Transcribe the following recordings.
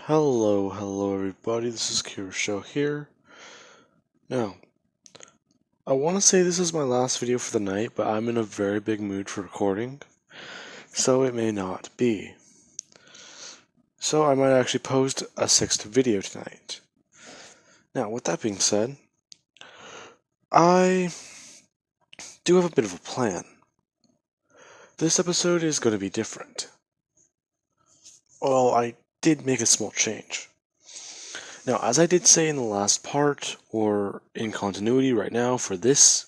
Hello everybody, this is Kira Show here. Now, I want to say this is my last video for the night, but I'm in a very big mood for recording, so it may not be. So I might actually post a sixth video tonight. Now, with that being said, I do have a bit of a plan. This episode is going to be different. Well, I did make a small change. Now, as I did say in the last part, or in continuity right now for this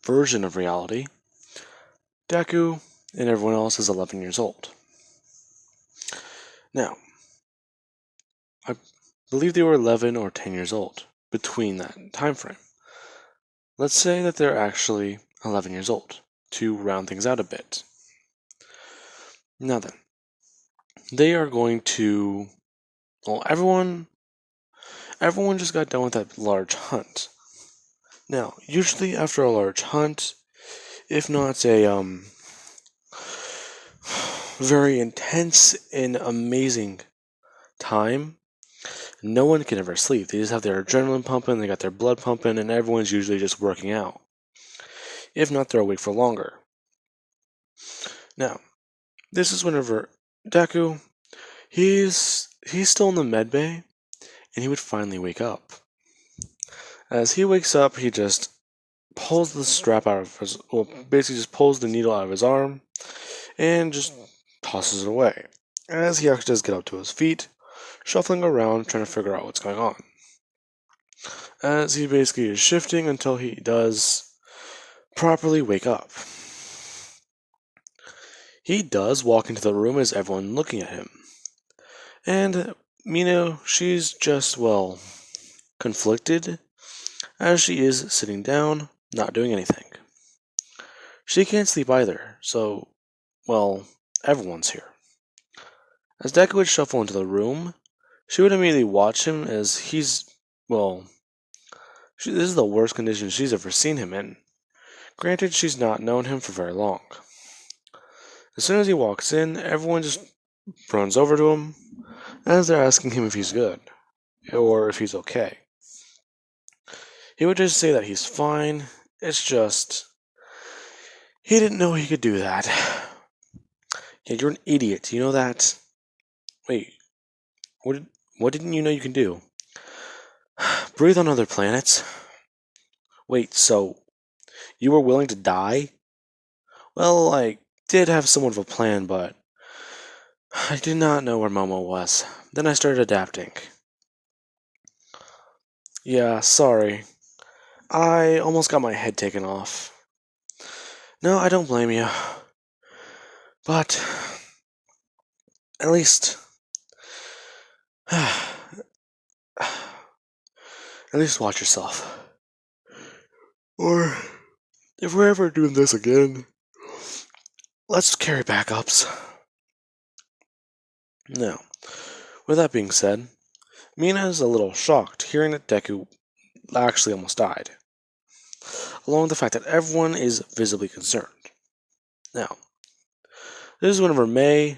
version of reality, Deku and everyone else is 11 years old. Now, I believe they were 11 or 10 years old between that time frame. Let's say that they're actually 11 years old to round things out a bit. Now then, they are going to, everyone just got done with that large hunt. Now, usually after a large hunt, if not a very intense and amazing time, no one can ever sleep. They just have their adrenaline pumping, they got their blood pumping, and everyone's usually just working out. If not, they're awake for longer. Now, this is whenever Deku, he's still in the med bay, and he would finally wake up. As he wakes up, he just pulls the strap out of his, basically just pulls the needle out of his arm, and just tosses it away. As he actually does get up to his feet, shuffling around, trying to figure out what's going on. As he basically is shifting until he does properly wake up. He does walk into the room as everyone looking at him. And Mina, she's just, conflicted, as she is sitting down, not doing anything. She can't sleep either, so, everyone's here. As Deku would shuffle into the room, she would immediately watch him as he's, this is the worst condition she's ever seen him in. Granted, she's not known him for very long. As soon as he walks in, everyone just runs over to him, as they're asking him if he's good, or if he's okay. He would just say that he's fine, it's just, he didn't know he could do that. Yeah, you're an idiot, you know that? Wait, what didn't you know you can do? Breathe on other planets? Wait, so, you were willing to die? Well, I did have somewhat of a plan, but I did not know where Momo was. Then I started adapting. Yeah, sorry. I almost got my head taken off. No, I don't blame you. But, at least... at least watch yourself. Or, if we're ever doing this again, let's carry backups. Now, with that being said, Mina is a little shocked hearing that Deku actually almost died, along with the fact that everyone is visibly concerned. Now, this is whenever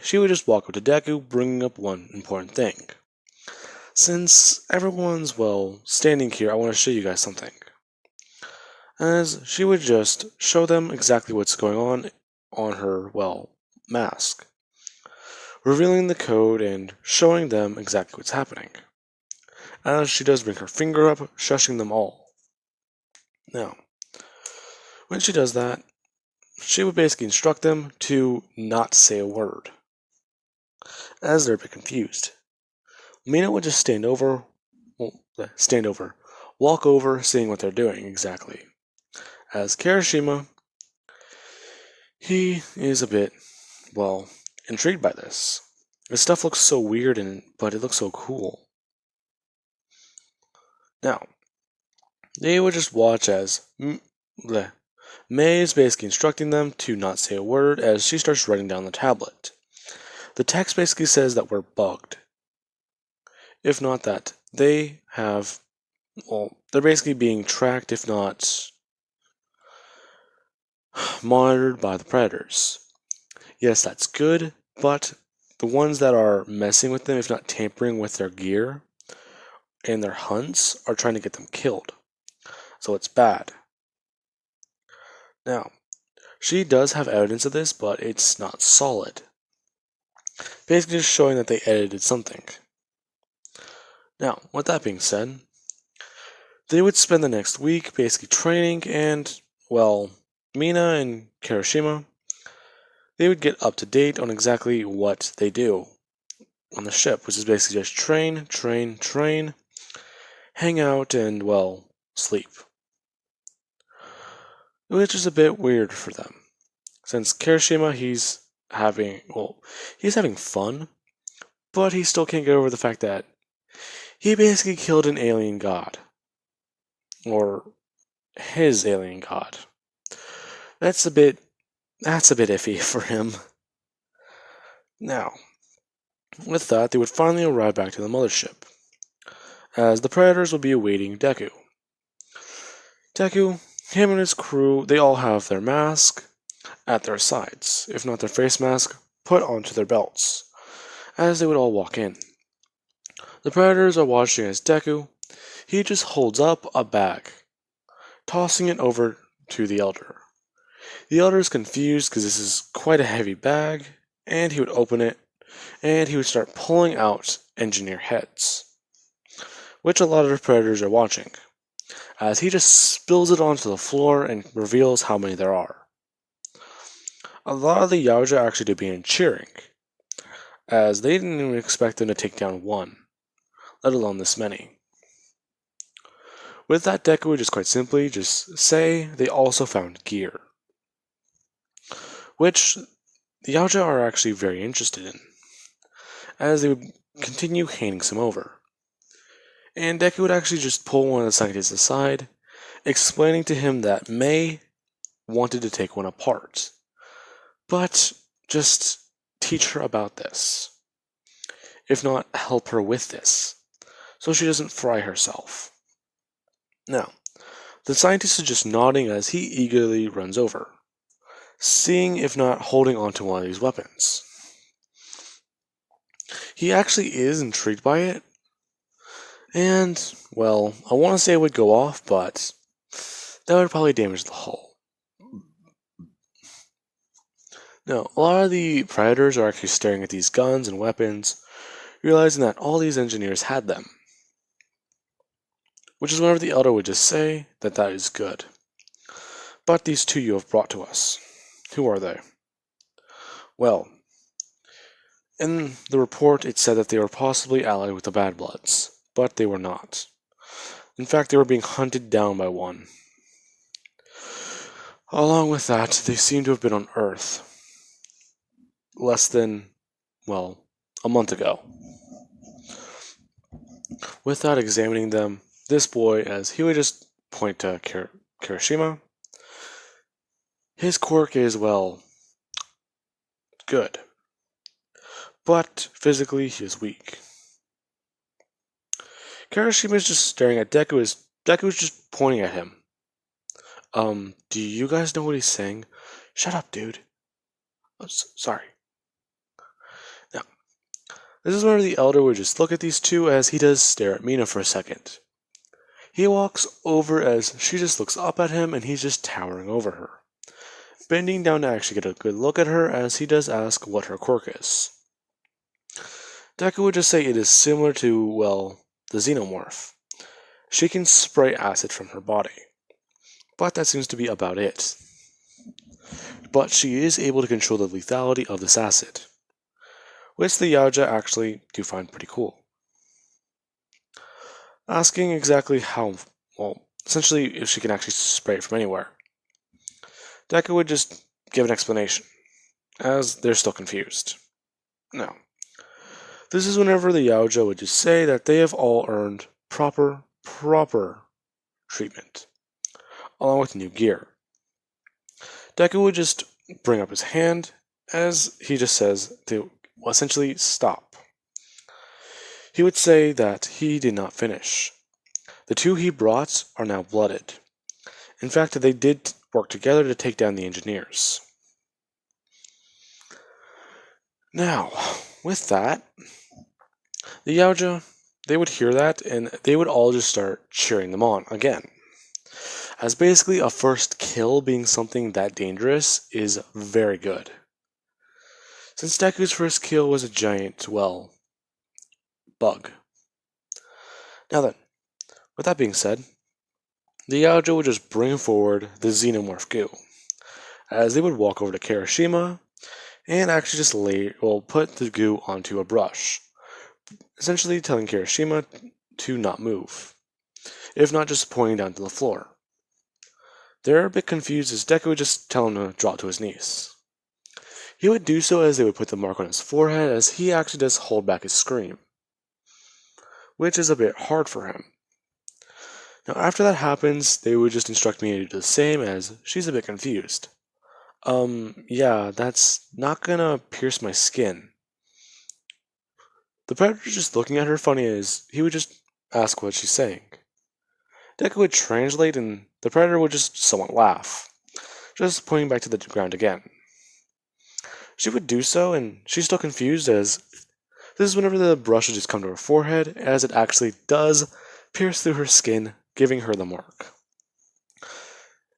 she would just walk up to Deku, bringing up one important thing. Since everyone's, standing here, I want to show you guys something. As she would just show them exactly what's going on her, mask, revealing the code and showing them exactly what's happening. As she does bring her finger up, shushing them all. Now, when she does that, she would basically instruct them to not say a word, as they're a bit confused. Mina would just walk over, seeing what they're doing exactly. As Kirishima, he is a bit, intrigued by this. This stuff looks so weird, but it looks so cool. Now, they would just watch as May is basically instructing them to not say a word as she starts writing down the tablet. The text basically says that we're bugged. If not that, they have, they're basically being tracked, if not monitored by the predators. Yes, that's good, but the ones that are messing with them, if not tampering with their gear and their hunts, are trying to get them killed. So it's bad. Now, she does have evidence of this, but it's not solid. Basically just showing that they edited something. Now, with that being said, they would spend the next week basically training and, well, Mina and Kirishima, they would get up to date on exactly what they do on the ship, which is basically just train, train, train, hang out, and, well, sleep. Which is a bit weird for them. Since Kirishima, he's having fun, but he still can't get over the fact that he basically killed an alien god. Or his alien god. That's a bit iffy for him. Now, with that, they would finally arrive back to the mothership, as the Predators would be awaiting Deku. Deku, him and his crew, they all have their mask at their sides, if not their face mask, put onto their belts, as they would all walk in. The Predators are watching as Deku, he just holds up a bag, tossing it over to the Elder. The Elder is confused because this is quite a heavy bag, and he would open it, and he would start pulling out engineer heads, which a lot of the Predators are watching, as he just spills it onto the floor and reveals how many there are. A lot of the Yaoja actually did begin cheering, as they didn't even expect them to take down one, let alone this many. With that, Deku would just quite simply just say they also found gear, which the Yaoja are actually very interested in, as they would continue handing some over. And Deku would actually just pull one of the scientists aside, explaining to him that Mei wanted to take one apart, but just teach her about this, if not help her with this, so she doesn't fry herself. Now, the scientist is just nodding as he eagerly runs over, seeing if not holding onto one of these weapons. He actually is intrigued by it, and, well, I want to say it would go off, but that would probably damage the hull. Now, a lot of the Predators are actually staring at these guns and weapons, realizing that all these engineers had them. Which is whenever the Elder would just say that that is good. But these two you have brought to us. Who are they? Well, in the report it said that they were possibly allied with the Bad Bloods, but they were not. In fact, they were being hunted down by one. Along with that, they seem to have been on Earth less than, well, a month ago. Without examining them, this boy, as he would just point to Kirishima, his quirk is, well, good. But physically, he is weak. Kirishima is just staring at Deku as Deku is just pointing at him. Do you guys know what he's saying? Shut up, dude. Oh, sorry. Now, this is where the Elder would just look at these two as he does stare at Mina for a second. He walks over as she just looks up at him and he's just towering over her, bending down to actually get a good look at her as he does ask what her quirk is. Deku would just say it is similar to, well, the Xenomorph. She can spray acid from her body, but that seems to be about it. But she is able to control the lethality of this acid, which the Yaoja actually do find pretty cool. Asking exactly how, well, essentially if she can actually spray it from anywhere, Deku would just give an explanation, as they're still confused. Now, this is whenever the Yaoja would just say that they have all earned proper treatment, along with new gear. Deku would just bring up his hand, as he just says to essentially stop. He would say that he did not finish. The two he brought are now blooded. In fact, they did work together to take down the engineers. Now, With that, the Yaoja, they would hear that and they would all just start cheering them on again. As basically a first kill being something that dangerous is very good. Since Deku's first kill was a giant, well, bug. Now then, with that being said, the Yaoja would just bring forward the Xenomorph goo, as they would walk over to Kirishima and actually just put the goo onto a brush, essentially telling Kirishima to not move, if not just pointing down to the floor. They're a bit confused as Deku would just tell him to drop to his knees. He would do so as they would put the mark on his forehead as he actually does hold back his scream, which is a bit hard for him. Now after that happens, they would just instruct me to do the same as she's a bit confused. Yeah, that's not gonna pierce my skin. The Predator just looking at her funny as he would just ask what she's saying. Deku would translate and the Predator would just somewhat laugh, just pointing back to the ground again. She would do so and she's still confused as this is whenever the brush would just come to her forehead as it actually does pierce through her skin, giving her the mark.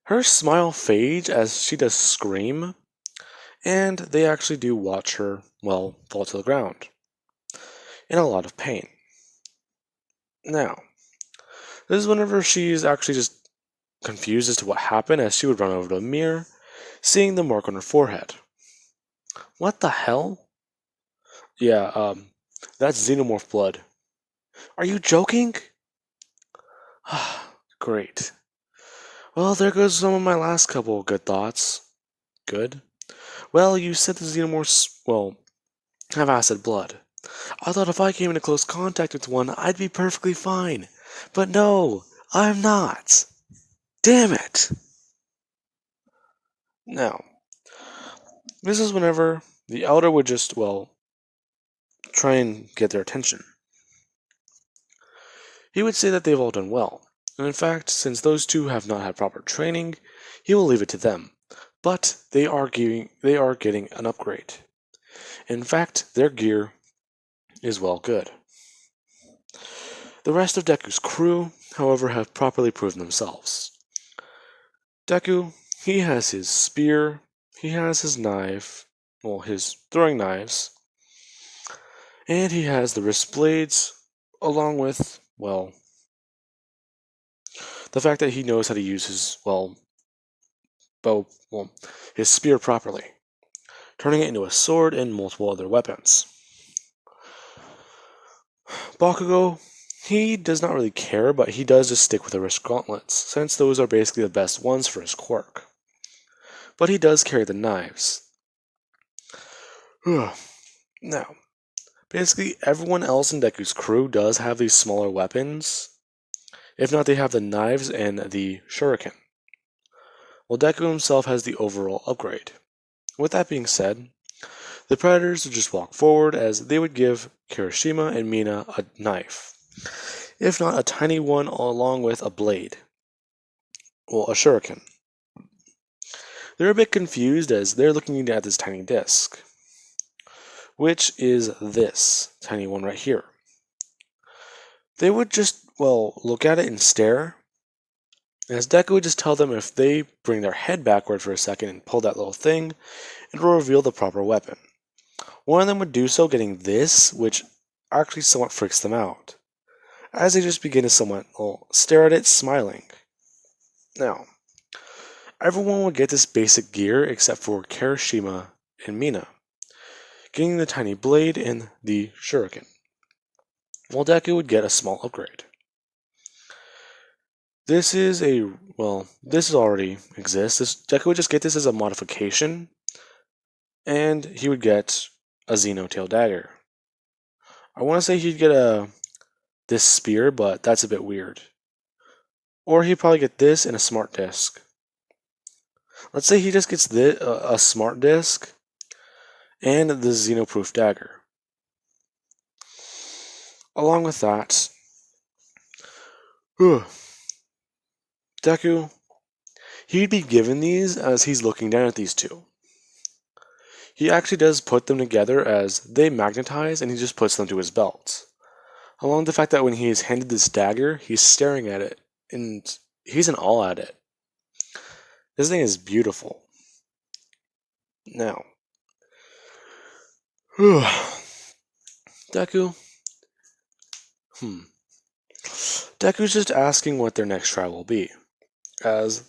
Her smile fades as she does scream, and they actually do watch her, well, fall to the ground, in a lot of pain. Now, this is whenever she's actually just confused as to what happened as she would run over to a mirror, seeing the mark on her forehead. What the hell? Yeah, that's xenomorph blood. Are you joking? Great. Well, there goes some of my last couple of good thoughts. Good. Well, you said the xenomorphs, well, have acid blood. I thought if I came into close contact with one, I'd be perfectly fine. But no, I'm not. Damn it! Now, this is whenever the Elder would just, well, try and get their attention. He would say that they've all done well, and in fact, since those two have not had proper training, he will leave it to them. But they are getting an upgrade. In fact, their gear is well good. The rest of Deku's crew, however, have properly proven themselves. Deku, he has his spear, he has his knife, well, his throwing knives, and he has the wrist blades, along with, well, the fact that he knows how to use his, well, his spear properly, turning it into a sword and multiple other weapons. Bakugo, he does not really care, but he does just stick with the wrist gauntlets, since those are basically the best ones for his quirk. But he does carry the knives. Now, basically everyone else in Deku's crew does have these smaller weapons. If not, they have the knives and the shuriken. While Deku himself has the overall upgrade. With that being said, the Predators would just walk forward as they would give Kirishima and Mina a knife. If not a tiny one along with a blade. Well, a shuriken. They're a bit confused as they're looking at this tiny disc. Which is this tiny one right here. They would just, well, look at it and stare. As Deku would just tell them if they bring their head backward for a second and pull that little thing, it will reveal the proper weapon. One of them would do so, getting this, which actually somewhat freaks them out, as they just begin to somewhat stare at it, smiling. Now, everyone would get this basic gear except for Kirishima and Mina, getting the tiny blade and the shuriken, while Deku would get a small upgrade. This already exists. Deku would just get this as a modification, and he would get a Xenotail dagger. I want to say he'd get this spear, but that's a bit weird. Or he'd probably get this and a smart disc. Let's say he just gets a smart disc and the Xenoproof dagger. Along with that, Deku, he'd be given these as he's looking down at these two. He actually does put them together as they magnetize, and he just puts them to his belt. Along the fact that when he is handed this dagger, he's staring at it, and he's in awe at it. This thing is beautiful. Now, Deku, Deku's just asking what their next try will be, as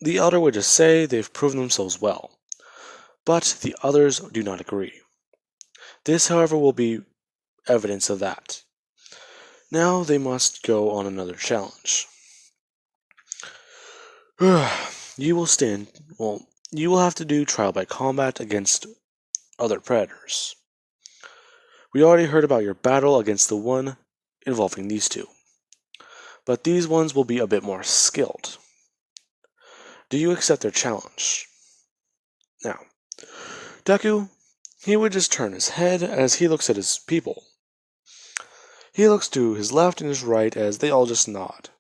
the Elder would just say they've proven themselves well, but the others do not agree. This, however, will be evidence of that. Now they must go on another challenge. You will have to do trial by combat against other predators. We already heard about your battle against the one involving these two, but these ones will be a bit more skilled. Do you accept their challenge? Now, Deku, he would just turn his head as he looks at his people. He looks to his left and his right as they all just nod.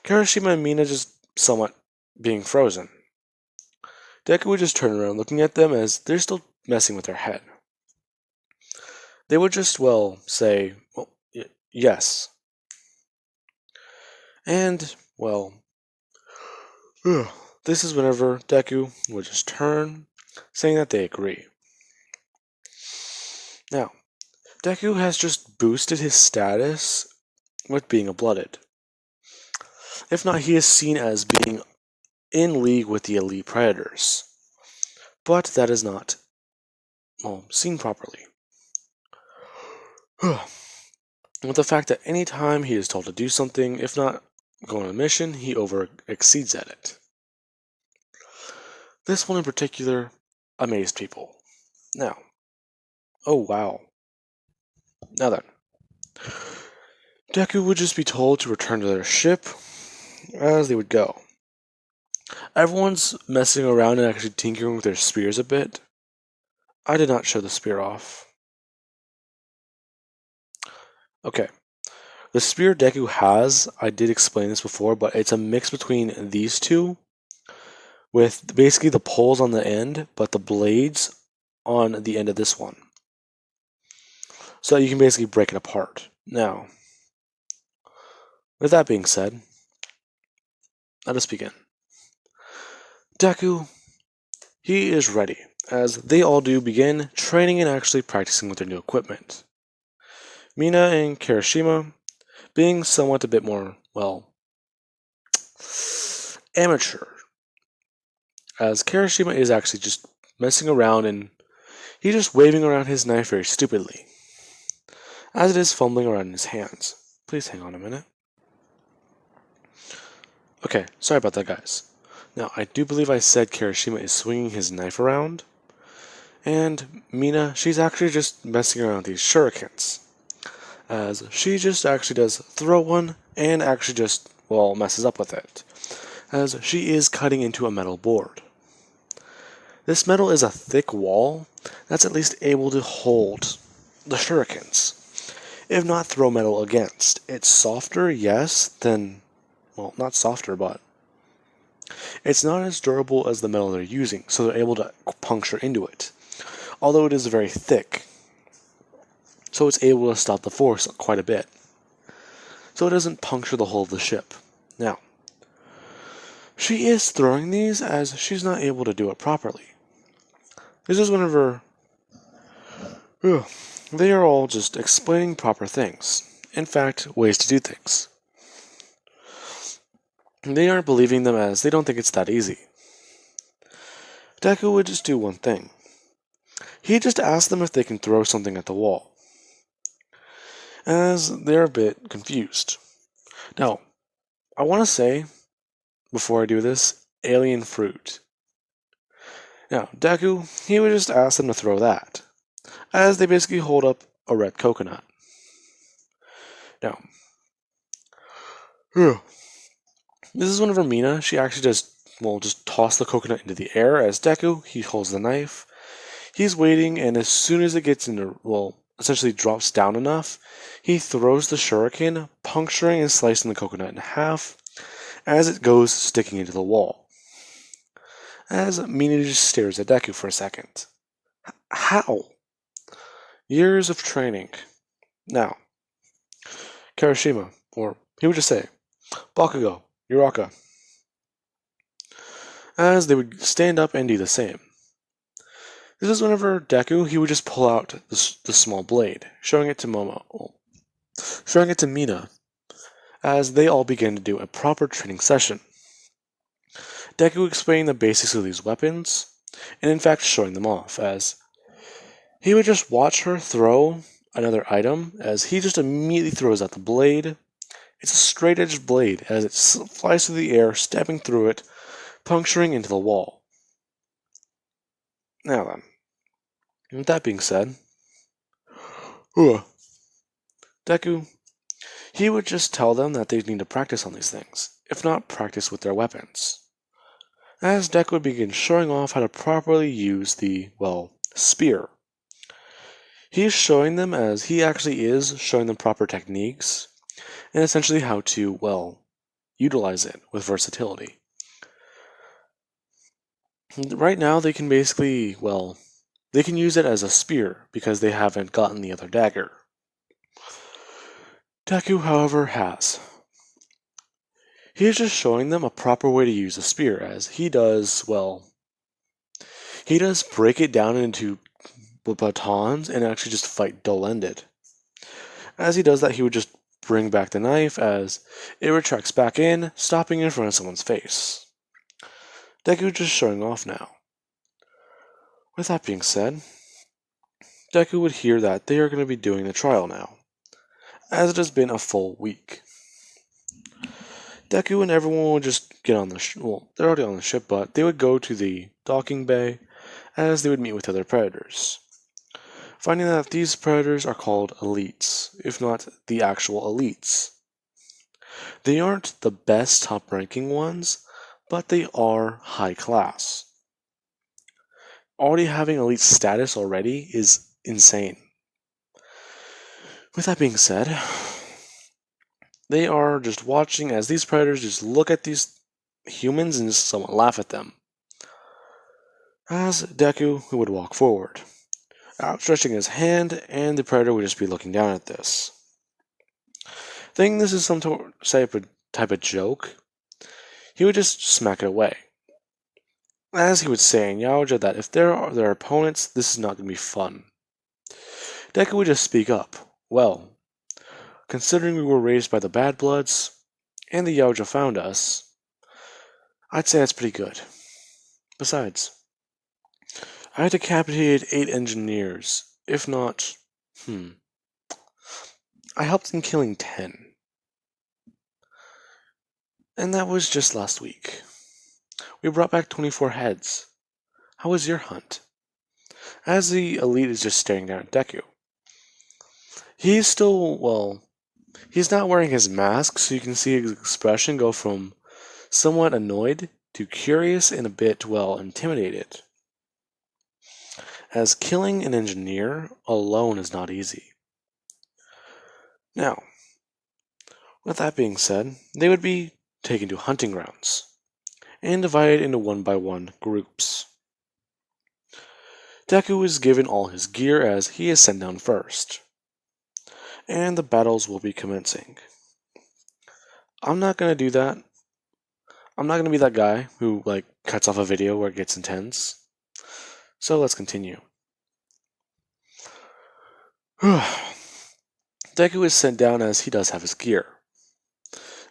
Kirishima and Mina just somewhat being frozen. Deku would just turn around looking at them as they're still messing with their head. They would just, say, yes. And, this is whenever Deku would just turn, saying that they agree. Now, Deku has just boosted his status with being a blooded. If not, he is seen as being in league with the elite predators. But that is not, seen properly. With the fact that any time he is told to do something, if not go on a mission, he over exceeds at it. This one in particular amazed people. Now, oh wow. Now then, Deku would just be told to return to their ship as they would go. Everyone's messing around and actually tinkering with their spears a bit. I did not show the spear off. Okay. The spear Deku has, I did explain this before, but it's a mix between these two, with basically the poles on the end, but the blades on the end of this one. So that you can basically break it apart. Now, with that being said, let us begin. Deku, he is ready, as they all do begin training and actually practicing with their new equipment. Mina and Kirishima being somewhat a bit more, amateur, as Kirishima is actually just messing around and he's just waving around his knife very stupidly, as it is fumbling around in his hands. Please hang on a minute. Okay, sorry about that, guys. Now, I do believe I said Kirishima is swinging his knife around, and Mina, she's actually just messing around with these shurikens, as she just actually does throw one and actually just, messes up with it, as she is cutting into a metal board. This metal is a thick wall that's at least able to hold the shurikens, if not throw metal against. It's softer, yes, than, not softer, but it's not as durable as the metal they're using, so they're able to puncture into it, although it is very thick. So it's able to stop the force quite a bit, so it doesn't puncture the hull of the ship. Now, she is throwing these as she's not able to do it properly. This is whenever they are all just explaining proper things. In fact, ways to do things. They aren't believing them as they don't think it's that easy. Deku would just do one thing. He just asks them if they can throw something at the wall, as they're a bit confused. Now, I want to say, before I do this, alien fruit. Now, Deku, he would just ask them to throw that, as they basically hold up a red coconut. Now, this is whenever Mina, she actually just toss the coconut into the air, as Deku, he holds the knife. He's waiting, and as soon as it gets essentially drops down enough, he throws the shuriken, puncturing and slicing the coconut in half, as it goes sticking into the wall. as Mina just stares at Deku for a second. How? Years of training. Now, Karashima, or he would just say, Bakugo, Uraka, as they would stand up and do the same. This is whenever Deku, he would just pull out the small blade, showing it to Mina, as they all begin to do a proper training session. Deku explaining the basics of these weapons, and in fact showing them off, as he would just watch her throw another item, as he just immediately throws out the blade. It's a straight-edged blade, as it flies through the air, stabbing through it, puncturing into the wall. Now then, with that being said, Deku, he would just tell them that they need to practice on these things, if not practice with their weapons. As Deku would begin showing off how to properly use the, spear. He is showing them as he actually is showing them proper techniques, and essentially how to, utilize it with versatility. Right now, they can basically, they can use it as a spear because they haven't gotten the other dagger. Deku, however, has. He is just showing them a proper way to use a spear, as he does break it down into batons and actually just fight dull-ended. As he does that, he would just bring back the knife as it retracts back in, stopping in front of someone's face. Deku just showing off now. With that being said, Deku would hear that they are going to be doing the trial now, as it has been a full week. Deku and everyone would just get on the they're already on the ship, but they would go to the docking bay as they would meet with other predators, finding that these predators are called elites, if not the actual elites. They aren't the best top-ranking ones, but they are high class. Already having elite status already is insane. With that being said, they are just watching as these predators just look at these humans and just somewhat laugh at them. As Deku would walk forward, outstretching his hand, and the predator would just be looking down at this. Thinking this is some type of joke, he would just smack it away. As he would say in Yaoja that if there are their opponents, this is not going to be fun. Deku would just speak up. Well, considering we were raised by the Bad Bloods, and the Yaoja found us, I'd say that's pretty good. Besides, I had decapitated 8 engineers, if not, I helped in killing 10. And that was just last week. We brought back 24 heads. How was your hunt? As the elite is just staring down at Deku. He's still, he's not wearing his mask, so you can see his expression go from somewhat annoyed to curious and a bit, intimidated. As killing an engineer alone is not easy. Now, with that being said, they would be taken to hunting grounds and divided into 1-by-1 groups. Deku is given all his gear as he is sent down first, and the battles will be commencing. I'm not going to do that. I'm not going to be that guy who, cuts off a video where it gets intense. So let's continue. Deku is sent down as he does have his gear.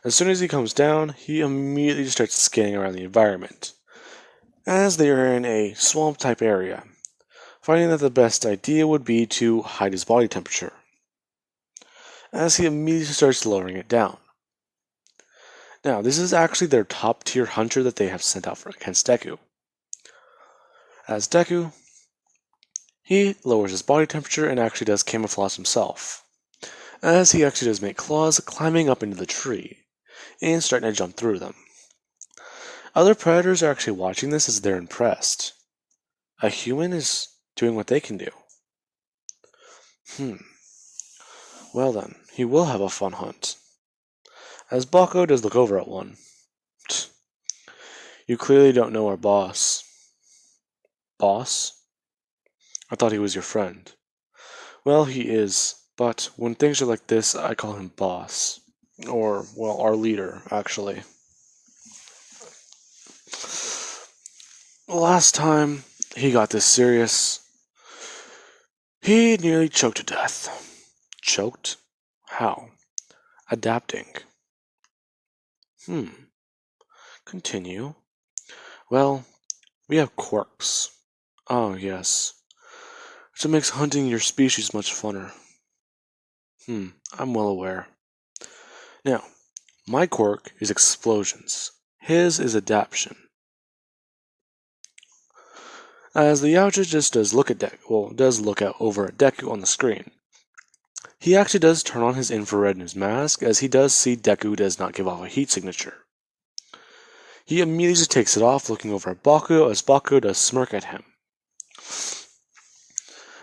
As soon as he comes down, he immediately starts scanning around the environment, as they are in a swamp-type area, finding that the best idea would be to hide his body temperature, as he immediately starts lowering it down. Now, this is actually their top-tier hunter that they have sent out against Deku. As Deku, he lowers his body temperature and actually does camouflage himself, as he actually does make claws climbing up into the tree and starting to jump through them. Other predators are actually watching this as they're impressed. A human is doing what they can do. Well then, he will have a fun hunt. As Bako does look over at one. You clearly don't know our boss. Boss? I thought he was your friend. Well, he is, but when things are like this, I call him boss. Or, well, our leader, actually. Last time he got this serious, he nearly choked to death. Choked? How? Adapting. Continue. Well, we have quirks. Oh, yes. Which makes hunting your species much funner. I'm well aware. Now, my quirk is explosions. His is adaptation. As the Yaoja just does look at does look out over at Deku on the screen. He actually does turn on his infrared in his mask, as he does see Deku does not give off a heat signature. He immediately just takes it off, looking over at Bakugo as Bakugo does smirk at him.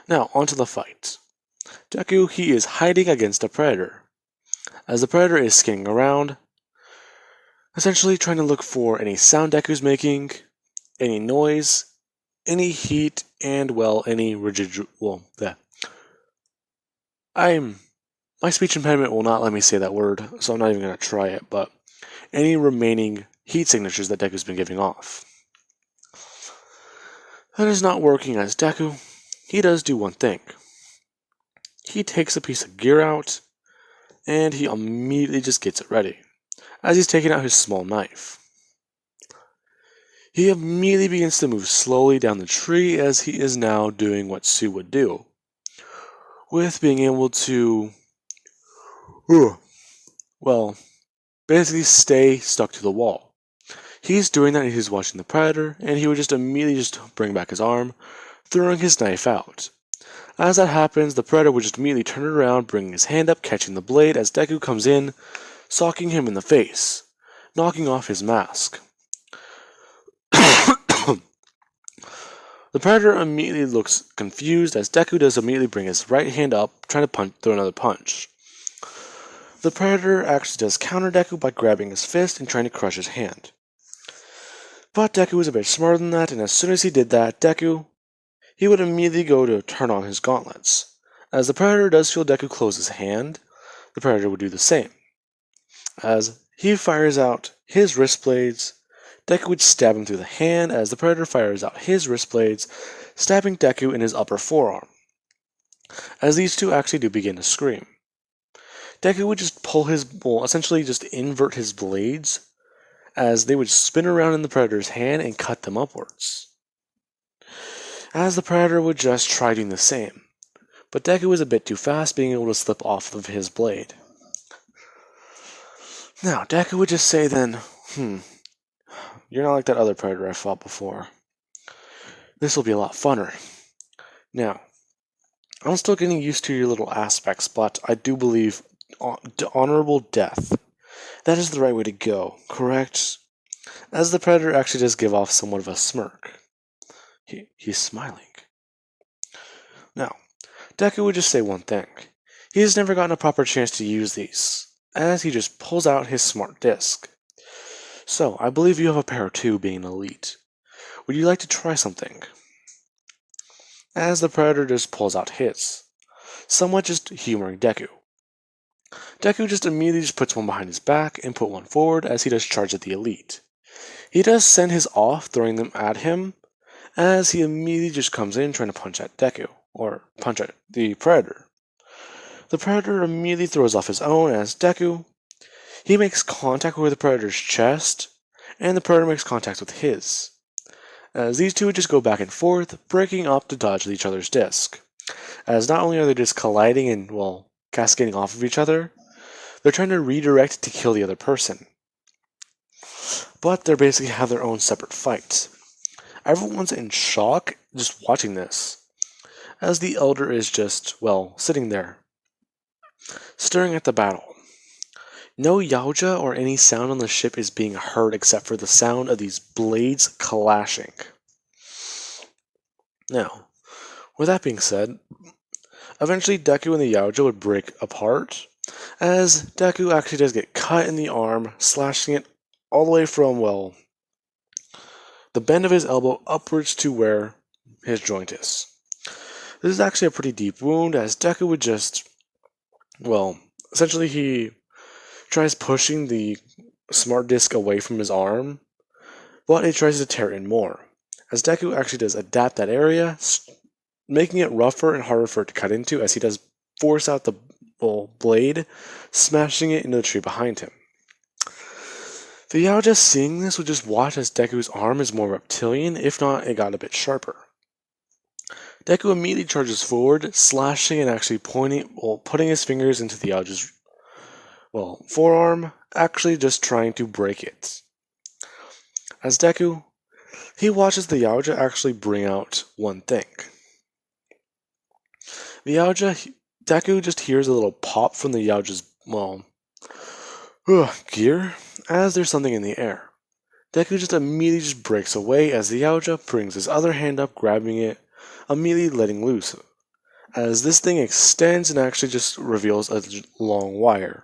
Now, onto the fight. Deku, he is hiding against a predator. As the predator is scanning around, essentially trying to look for any sound Deku's making, any noise, any heat, and, well, any my speech impediment will not let me say that word, so I'm not even going to try it, but any remaining heat signatures that Deku's been giving off. That is not working, as Deku, he does do one thing. He takes a piece of gear out, and he immediately just gets it ready, as he's taking out his small knife. He immediately begins to move slowly down the tree, as he is now doing what Sue would do, with being able to, basically stay stuck to the wall. He's doing that and he's watching the predator, and he would just immediately just bring back his arm, throwing his knife out. As that happens, the predator would just immediately turn around, bringing his hand up, catching the blade as Deku comes in, socking him in the face, knocking off his mask. The predator immediately looks confused as Deku does immediately bring his right hand up, trying to throw another punch. The predator actually does counter Deku by grabbing his fist and trying to crush his hand. But Deku was a bit smarter than that, and as soon as he did that, he would immediately go to turn on his gauntlets. As the predator does feel Deku close his hand, the predator would do the same. As he fires out his wrist blades, Deku would stab him through the hand as the predator fires out his wrist blades, stabbing Deku in his upper forearm. As these two actually do begin to scream. Deku would just essentially just invert his blades, as they would spin around in the predator's hand and cut them upwards. As the predator would just try doing the same, but Deku was a bit too fast, being able to slip off of his blade. Now, Deku would just say then, you're not like that other predator I fought before. This will be a lot funner. Now, I'm still getting used to your little aspects, but I do believe honorable death. That is the right way to go, correct? As the predator actually does give off somewhat of a smirk. He's smiling. Now, Deku would just say one thing. He has never gotten a proper chance to use these, as he just pulls out his smart disc. So, I believe you have a pair too, being elite. Would you like to try something? As the predator just pulls out his, somewhat just humoring Deku. Deku just immediately just puts one behind his back and put one forward as he does charge at the elite. He does send his off, throwing them at him, as he immediately just comes in trying to punch at Deku, or punch at the predator. The predator immediately throws off his own as Deku, he makes contact with the predator's chest, and the predator makes contact with his. As these two would just go back and forth, breaking up to dodge each other's disc. As not only are they just colliding and, cascading off of each other, they're trying to redirect to kill the other person. But they basically have their own separate fights. Everyone's in shock just watching this, as the elder is just, sitting there, staring at the battle. No Yaoja or any sound on the ship is being heard except for the sound of these blades clashing. Now, with that being said, eventually Deku and the Yaoja would break apart, as Deku actually does get cut in the arm, slashing it all the way from, the bend of his elbow upwards to where his joint is. This is actually a pretty deep wound, as Deku would just, well, essentially he tries pushing the smart disc away from his arm, but it tries to tear in more, as Deku actually does adapt that area, making it rougher and harder for it to cut into, as he does force out the blade, smashing it into the tree behind him. The Yao just seeing this would just watch as Deku's arm is more reptilian, if not, it got a bit sharper. Deku immediately charges forward, slashing and actually putting his fingers into the Yaoja's, forearm, actually just trying to break it. As Deku, he watches the Yaoja actually bring out one thing. The Yaoja, Deku just hears a little pop from the Yaoja's, gear, as there's something in the air. Deku just immediately just breaks away as the Yaoja brings his other hand up, grabbing it, immediately letting loose, as this thing extends and actually just reveals a long wire.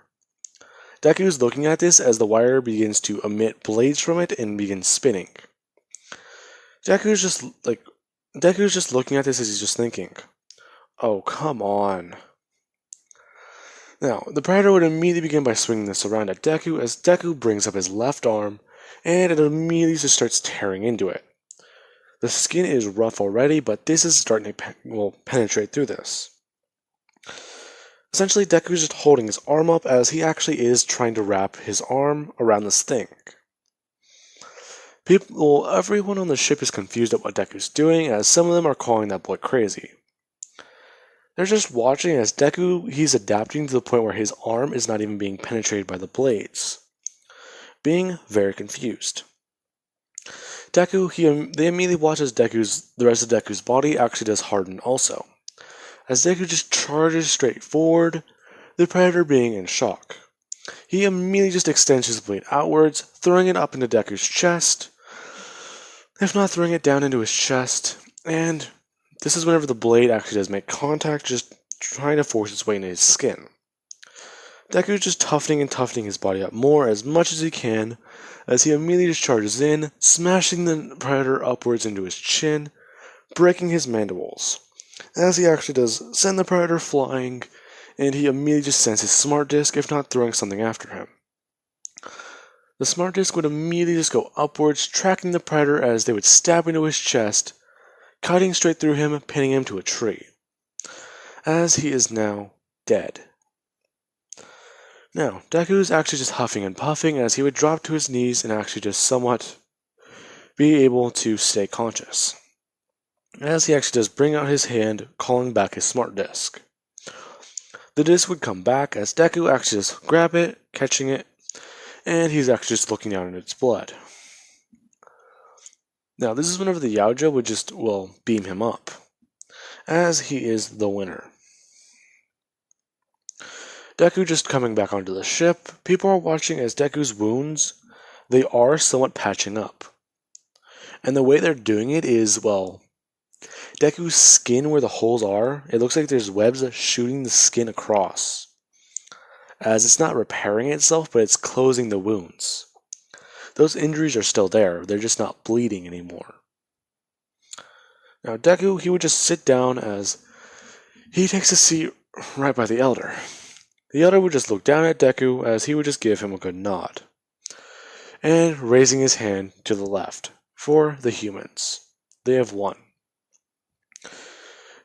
Deku is looking at this as the wire begins to emit blades from it and begins spinning. Deku's just looking at this as he's just thinking, oh, come on. Now, the Predator would immediately begin by swinging this around at Deku as Deku brings up his left arm and it immediately just starts tearing into it. The skin is rough already, but this is starting to penetrate through this. Essentially, Deku is just holding his arm up as he actually is trying to wrap his arm around this thing. Everyone on the ship is confused at what Deku's doing, as some of them are calling that boy crazy. They're just watching as he's adapting to the point where his arm is not even being penetrated by the blades, being very confused. Deku, they immediately watch as the rest of Deku's body actually does harden also, as Deku just charges straight forward, the Predator being in shock. He immediately just extends his blade outwards, throwing it up into Deku's chest, if not throwing it down into his chest, and this is whenever the blade actually does make contact, just trying to force its way into his skin. Deku is just toughening and toughening his body up more as much as he can, as he immediately just charges in, smashing the Predator upwards into his chin, breaking his mandibles. As he actually does send the Predator flying, and he immediately just sends his smart disc, if not throwing something after him. The smart disc would immediately just go upwards, tracking the Predator as they would stab into his chest, cutting straight through him, pinning him to a tree, as he is now dead. Now, Deku is actually just huffing and puffing as he would drop to his knees and actually just somewhat be able to stay conscious, as he actually does bring out his hand, calling back his smart disc. The disc would come back as Deku actually just grab it, catching it, and he's actually just looking down at its blood. Now, this is whenever the Yaoja would just, beam him up, as he is the winner. Deku just coming back onto the ship, people are watching as Deku's wounds, they are somewhat patching up. And the way they're doing it is, Deku's skin where the holes are, it looks like there's webs shooting the skin across, as it's not repairing itself, but it's closing the wounds. Those injuries are still there, they're just not bleeding anymore. Now Deku, he would just sit down as he takes a seat right by the Elder. The Elder would just look down at Deku as he would just give him a good nod, and raising his hand to the left for the humans. They have won.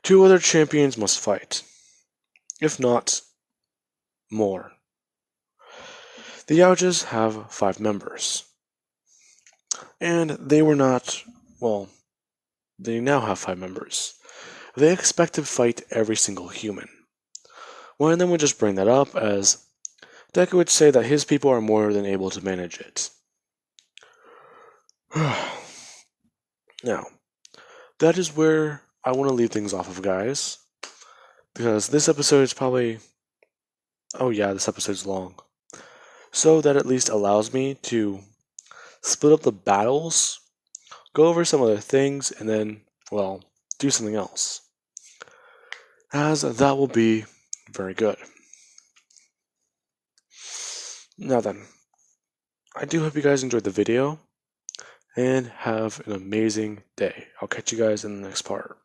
2 other champions must fight, if not more. The Yaojas have 5 members, and they were not, they now have 5 members. They expect to fight every single human. One of them would just bring that up as Deku would say that his people are more than able to manage it. Now, that is where I want to leave things off of, guys, because this episode is probably, this episode's long, so that at least allows me to split up the battles, go over some other things, and then, do something else, as that will be very good. Now then, I do hope you guys enjoyed the video, and have an amazing day. I'll catch you guys in the next part.